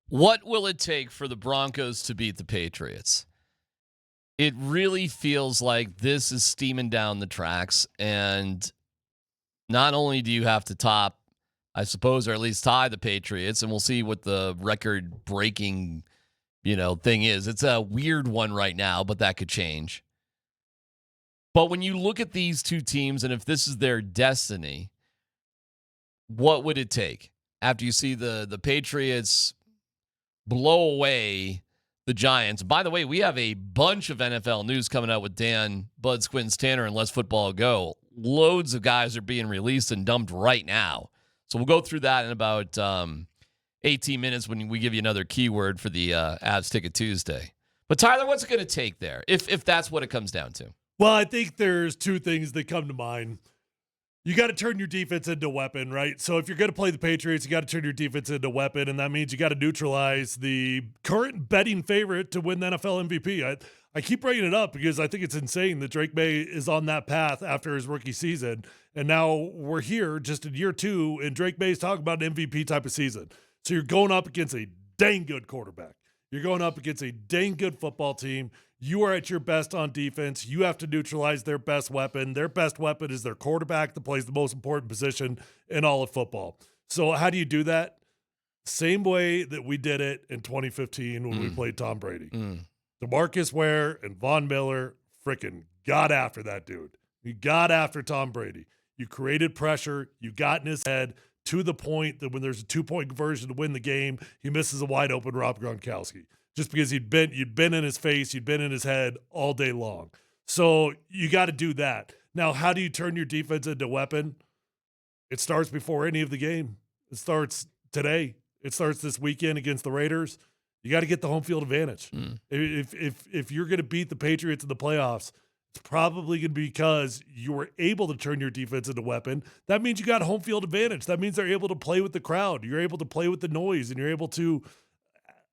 What will it take for the Broncos to beat the Patriots? It really feels like this is steaming down the tracks. And not only do you have to top, I suppose, or at least tie the Patriots, and we'll see what the record breaking, thing is. It's a weird one right now, but that could change. But when you look at these two teams, and if this is their destiny, what would it take after you see the Patriots blow away the Giants? By the way, we have a bunch of NFL news coming out with Dan Bud Squins Tanner and Let's Football Go. Loads of guys are being released and dumped right now. So we'll go through that in about 18 minutes when we give you another keyword for the Avs Ticket Tuesday. But Tyler, what's it going to take there, if that's what it comes down to? Well, I think there's two things that come to mind. You got to turn your defense into a weapon, right? So if you're going to play the Patriots, you got to turn your defense into a weapon, and that means you got to neutralize the current betting favorite to win the NFL MVP. I keep bringing it up because I think it's insane that Drake May is on that path after his rookie season, and now we're here just in year two, and Drake May's talking about an MVP type of season. So you're going up against a dang good quarterback. You're going up against a dang good football team. You are at your best on defense. You have to neutralize their best weapon. Their best weapon is their quarterback that plays the most important position in all of football. So how do you do that? Same way that we did it in 2015 when we played Tom Brady. DeMarcus Ware and Von Miller freaking got after that dude. You got after Tom Brady. You created pressure. You got in his head to the point that when there's a 2-point conversion to win the game, he misses a wide open Rob Gronkowski. Just because you'd been in his face, you'd been in his head all day long. So you got to do that. Now, how do you turn your defense into a weapon? It starts before any of the game. It starts today. It starts this weekend against the Raiders. You got to get the home field advantage. If you're going to beat the Patriots in the playoffs, it's probably going to be because you were able to turn your defense into a weapon. That means you got home field advantage. That means they're able to play with the crowd. You're able to play with the noise, and you're able to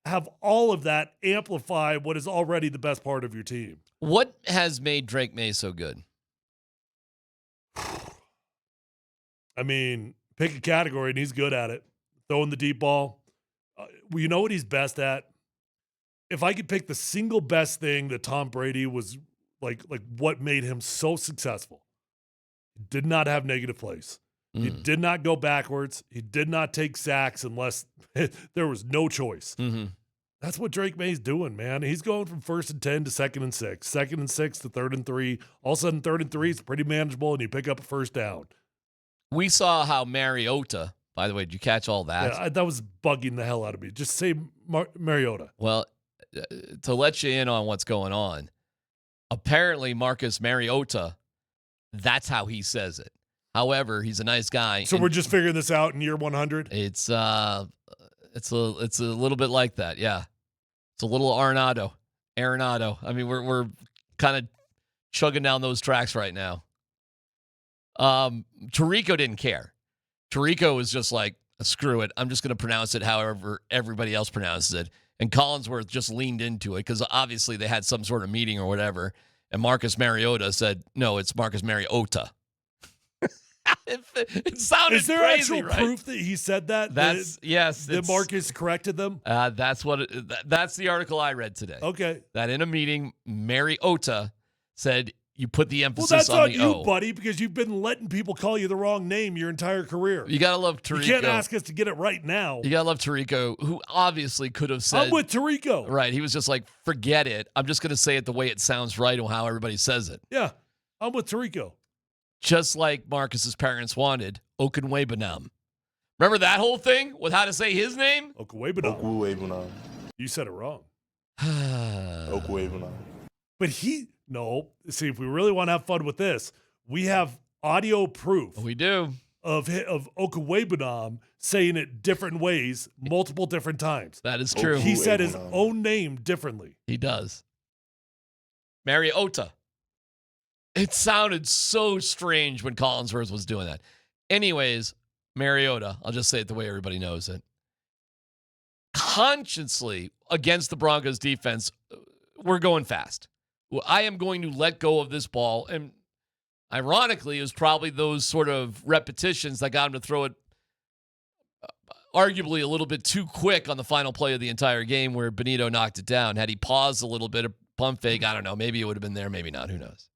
have all of that amplify what is already the best part of your team. What has made Drake May so good? I mean, pick a category, and he's good at it. Throwing the deep ball. You know what he's best at? If I could pick the single best thing that Tom Brady was like what made him so successful, he did not have negative plays. He did not go backwards. He did not take sacks unless there was no choice. That's what Drake May's doing, man. He's going from 1st and 10 to 2nd and 6, 2nd and 6 to 3rd and 3. All of a sudden, 3rd and 3 is pretty manageable, and you pick up a first down. We saw how Mariota, by the way, did you catch all that? Yeah, that was bugging the hell out of me. Just say Mariota. Well, to let you in on what's going on, apparently Marcus Mariota, that's how he says it. However, he's a nice guy. So we're just figuring this out in year 100? It's a little bit like that, yeah. It's a little Arenado. I mean, we're kind of chugging down those tracks right now. Tirico didn't care. Tirico was just like, screw it. I'm just going to pronounce it however everybody else pronounces it. And Collinsworth just leaned into it because obviously they had some sort of meeting or whatever. And Marcus Mariota said, no, it's Marcus Mariota. It sounded Is there crazy, actual right? proof that he said that? Yes. That Marcus corrected them? That's the article I read today. Okay. That in a meeting, Mariota said you put the emphasis on the O. Well, that's on you, O. buddy, because you've been letting people call you the wrong name your entire career. You got to love Tirico. You can't ask us to get it right now. You got to love Tirico, who obviously could have said... I'm with Tirico. Right. He was just like, forget it. I'm just going to say it the way it sounds right and how everybody says it. Yeah, I'm with Tirico. Just like Marcus's parents wanted, Okunwebanam. Remember that whole thing with how to say his name? Okunwebanam. You said it wrong. Okunwebanam. But see, if we really want to have fun with this, we have audio proof. We do. Of Okunwebanam saying it different ways, multiple different times. That is true. He said his own name differently. He does. Mariota. It sounded so strange when Collinsworth was doing that. Anyways, Mariota, I'll just say it the way everybody knows it. Consciously, against the Broncos defense, we're going fast. I am going to let go of this ball. And ironically, it was probably those sort of repetitions that got him to throw it arguably a little bit too quick on the final play of the entire game where Benito knocked it down. Had he paused a little bit, a pump fake, I don't know. Maybe it would have been there, maybe not. Who knows?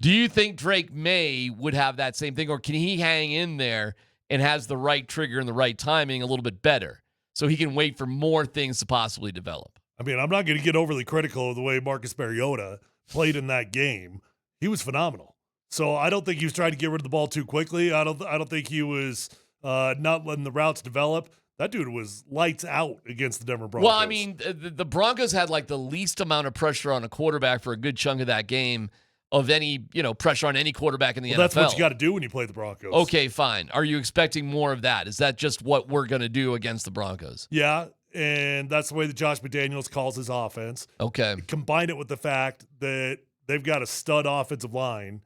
Do you think Drake May would have that same thing, or can he hang in there and has the right trigger and the right timing a little bit better so he can wait for more things to possibly develop? I mean, I'm not going to get overly critical of the way Marcus Mariota played in that game. He was phenomenal. So I don't think he was trying to get rid of the ball too quickly. I don't think he was not letting the routes develop. That dude was lights out against the Denver Broncos. Well, I mean, the Broncos had like the least amount of pressure on a quarterback for a good chunk of that game of any, pressure on any quarterback in the NFL. That's what you got to do when you play the Broncos. Okay, fine. Are you expecting more of that? Is that just what we're going to do against the Broncos? Yeah, and that's the way that Josh McDaniels calls his offense. Okay. Combine it with the fact that they've got a stud offensive line.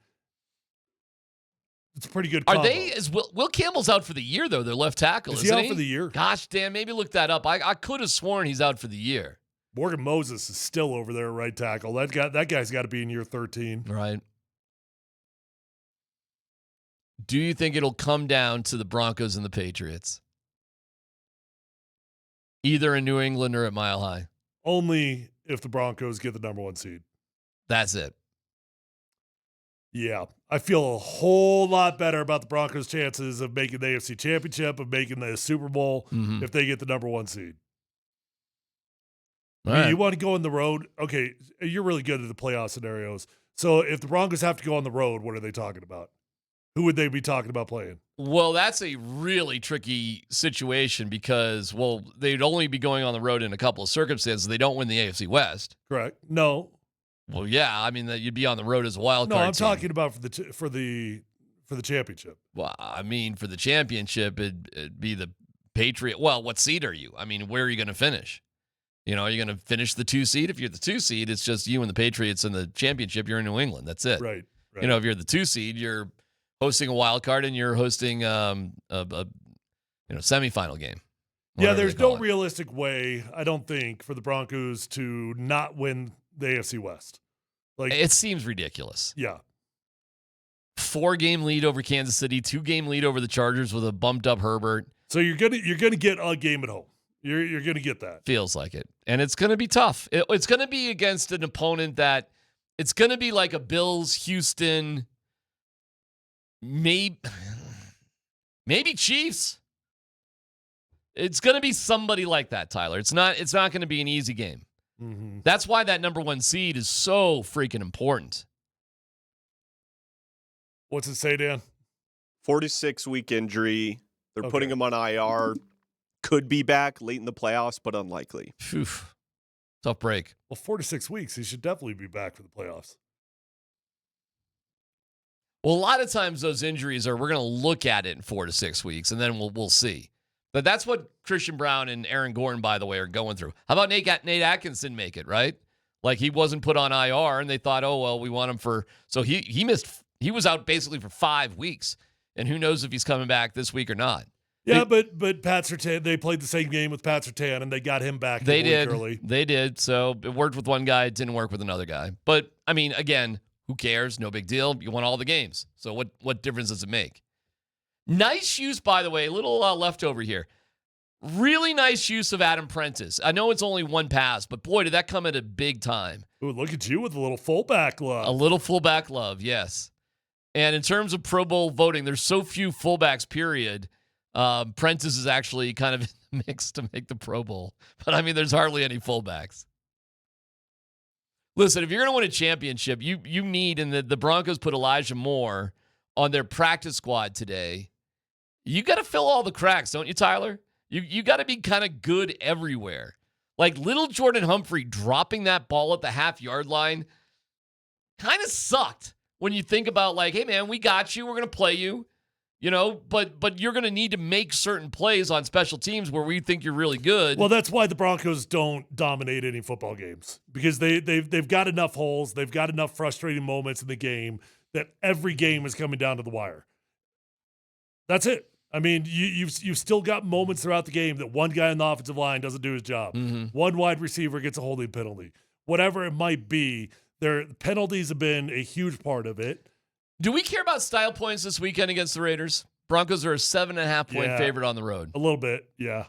It's a pretty good combo. Are they? Is Will Campbell's out for the year, though, their left tackle, Is isn't he out for the year? Gosh, damn, maybe look that up. I could have sworn he's out for the year. Morgan Moses is still over there at right tackle. That guy's got to be in year 13. Right. Do you think it'll come down to the Broncos and the Patriots? Either in New England or at Mile High? Only if the Broncos get the number 1 seed. That's it. Yeah. I feel a whole lot better about the Broncos' chances of making the AFC Championship, of making the Super Bowl, if they get the number 1 seed. You want to go on the road? Okay, you're really good at the playoff scenarios. So if the Broncos have to go on the road, what are they talking about? Who would they be talking about playing? Well, that's a really tricky situation because, they'd only be going on the road in a couple of circumstances. They don't win the AFC West. Correct. No. Well, yeah. I mean, you'd be on the road as a wild card. No, I'm talking about for the championship. Well, I mean, for the championship, it'd be the Patriot. Well, what seed are you? I mean, where are you going to finish? Are you going to finish the 2 seed? If you're the 2 seed, it's just you and the Patriots in the championship. You're in New England. That's it. Right. If you're the 2 seed, you're hosting a wild card and you're hosting a semifinal game. Yeah, there's no realistic way, I don't think, for the Broncos to not win the AFC West. Like, it seems ridiculous. Yeah. 4-game lead over Kansas City, 2-game lead over the Chargers with a bumped up Herbert. So you're gonna get a game at home. You're gonna get that. Feels like it, and it's gonna be tough. It's gonna be against an opponent that it's gonna be like a Bills, Houston, maybe Chiefs. It's gonna be somebody like that, Tyler. It's not gonna be an easy game. Mm-hmm. That's why that number 1 seed is so freaking important. What's it say, Dan? 46-week injury. They're putting him on IR. Could be back late in the playoffs, but unlikely. Phew. Tough break. Well, 4 to 6 weeks. He should definitely be back for the playoffs. Well, a lot of times those injuries we're going to look at it in 4 to 6 weeks, and then we'll see. But that's what Christian Brown and Aaron Gordon, by the way, are going through. How about Nate Atkinson make it, right? Like he wasn't put on IR, and they thought, oh, well, we want him for – so he missed – he was out basically for 5 weeks, and who knows if he's coming back this week or not. Yeah, but Pat Surtain, they played the same game with Pat Surtain, and they got him back early. They did. So it worked with one guy. It didn't work with another guy. But, I mean, again, who cares? No big deal. You won all the games. So what difference does it make? Nice use, by the way, a little leftover here. Really nice use of Adam Prentice. I know it's only one pass, but boy, did that come at a big time. Ooh, look at you with a little fullback love. A little fullback love, yes. And in terms of Pro Bowl voting, there's so few fullbacks, period. Prentice is actually kind of in the mix to make the Pro Bowl. But, I mean, there's hardly any fullbacks. Listen, if you're going to win a championship, you need, and the Broncos put Elijah Moore on their practice squad today. You got to fill all the cracks, don't you, Tyler? You got to be kind of good everywhere. Like little Jordan Humphrey dropping that ball at the half-yard line kind of sucked when you think about like, hey, man, we got you. We're going to play you. But you're going to need to make certain plays on special teams where we think you're really good. Well, that's why the Broncos don't dominate any football games, because they've got enough holes, they've got enough frustrating moments in the game that every game is coming down to the wire. That's it. I mean, you've still got moments throughout the game that one guy on the offensive line doesn't do his job. Mm-hmm. One wide receiver gets a holding penalty. Whatever it might be, their penalties have been a huge part of it. Do we care about style points this weekend against the Raiders? Broncos are a 7.5-point Yeah. favorite on the road. A little bit, yeah.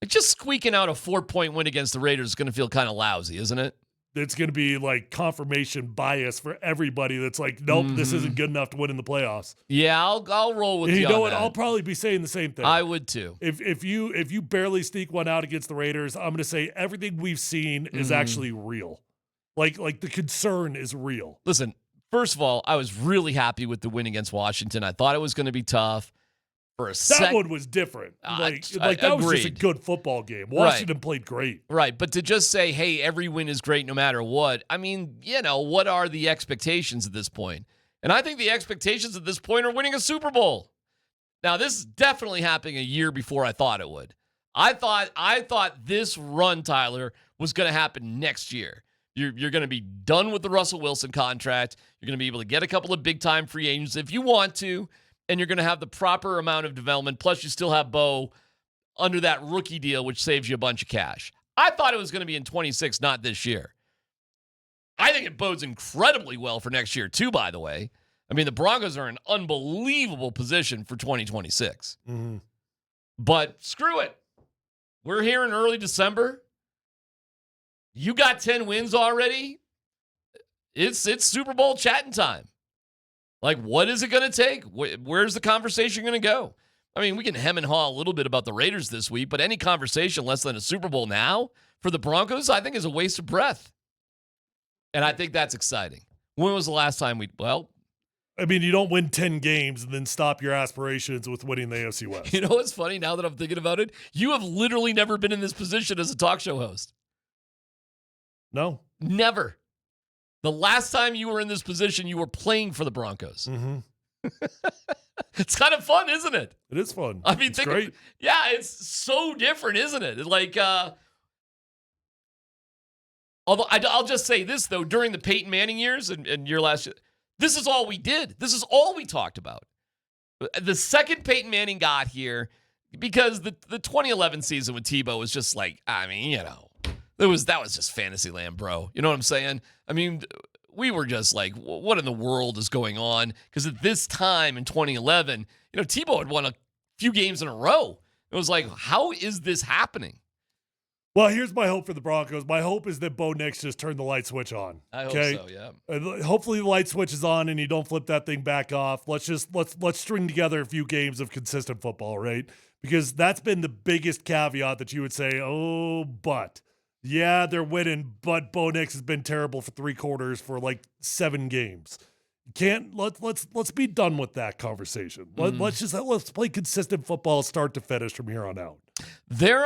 Like, just squeaking out a 4-point win against the Raiders is going to feel kind of lousy, isn't it? It's going to be like confirmation bias for everybody that's like, nope, this isn't good enough to win in the playoffs. Yeah, I'll roll with And you. you know on what? that. I'll probably be saying the same thing. I would too. If you barely sneak one out against the Raiders, I'm going to say everything we've seen is actually real. Like the concern is real. Listen, first of all, I was really happy with the win against Washington. I thought it was going to be tough. For a That one was different. Like that was just a good football game. Washington played great. Right, but to just say, hey, every win is great no matter what, I mean, what are the expectations at this point? And I think the expectations at this point are winning a Super Bowl. Now, this is definitely happening a year before I thought it would. I thought this run, Tyler, was going to happen next year. You're going to be done with the Russell Wilson contract. You're going to be able to get a couple of big-time free agents if you want to, and you're going to have the proper amount of development. Plus, you still have Bo under that rookie deal, which saves you a bunch of cash. I thought it was going to be in 26, not this year. I think it bodes incredibly well for next year, too, by the way. I mean, the Broncos are in unbelievable position for 2026. Mm-hmm. But screw it. We're here in early December. You got 10 wins already. It's Super Bowl chatting time. Like, what is it going to take? Where's the conversation going to go? I mean, we can hem and haw a little bit about the Raiders this week, but any conversation less than a Super Bowl now for the Broncos, I think, is a waste of breath. And I think that's exciting. When was the last time I mean, you don't win 10 games and then stop your aspirations with winning the AFC West. You know what's funny now that I'm thinking about it? You have literally never been in this position as a talk show host. No. Never. The last time you were in this position, you were playing for the Broncos. Mm-hmm. It's kind of fun, isn't it? It is fun. I mean, it's great. It's so different, isn't it? Like, although I'll just say this, though, during the Peyton Manning years and your last year, this is all we did. This is all we talked about. The second Peyton Manning got here, because the 2011 season with Tebow was just like, I mean, that was just fantasy land, bro. You know what I'm saying? I mean, we were just like, what in the world is going on? Because at this time in 2011, Tebow had won a few games in a row. It was like, how is this happening? Well, here's my hope for the Broncos. My hope is that Bo Nix just turned the light switch on. I hope so, yeah. Hopefully the light switch is on and you don't flip that thing back off. Let's string together a few games of consistent football, right? Because that's been the biggest caveat that you would say, but. Yeah, they're winning, but Bo Nix has been terrible for 3 quarters for like 7 games. Let's be done with that conversation. Let's play consistent football start to finish from here on out. There